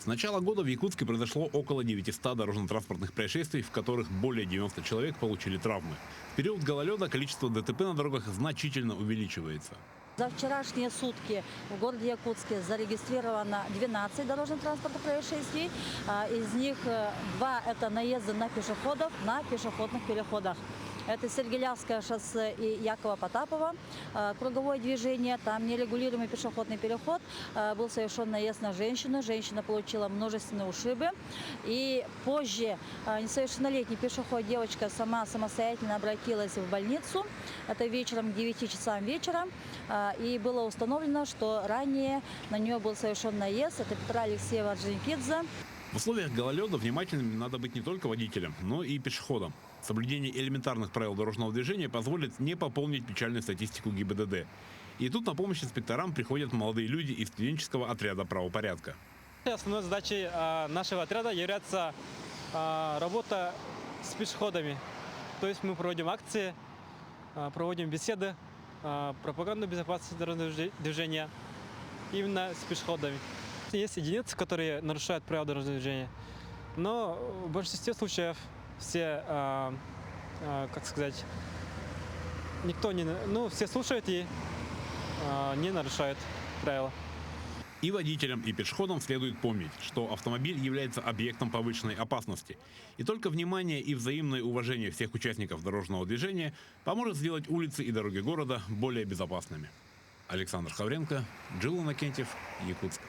С начала года в Якутске произошло около 900 дорожно-транспортных происшествий, в которых более 90 человек получили травмы. В период гололеда количество ДТП на дорогах значительно увеличивается. За вчерашние сутки в городе Якутске зарегистрировано 12 дорожно-транспортных происшествий. Из них 2 – это наезды на пешеходов на пешеходных переходах. Это Сергелявское шоссе и Якова Потапова, круговое движение, там нерегулируемый пешеходный переход, был совершен наезд на женщину, женщина получила множественные ушибы. И позже несовершеннолетний пешеход, девочка самостоятельно обратилась в больницу, это вечером к 9 часам вечера, и было установлено, что ранее на нее был совершен наезд, это Петра Алексеева Орджоникидзе. В условиях гололеда внимательными надо быть не только водителям, но и пешеходам. Соблюдение элементарных правил дорожного движения позволит не пополнить печальную статистику ГИБДД. И тут на помощь инспекторам приходят молодые люди из студенческого отряда правопорядка. Основной задачей нашего отряда является работа с пешеходами. То есть мы проводим акции, проводим беседы, пропаганду безопасности дорожного движения именно с пешеходами. Есть единицы, которые нарушают правила дорожного движения, но в большинстве случаев все, как сказать, все слушают и не нарушают правила. И водителям, и пешеходам следует помнить, что автомобиль является объектом повышенной опасности. И только внимание и взаимное уважение всех участников дорожного движения поможет сделать улицы и дороги города более безопасными. Александр Хавренко, Джилл Иннокентьев, Якутск.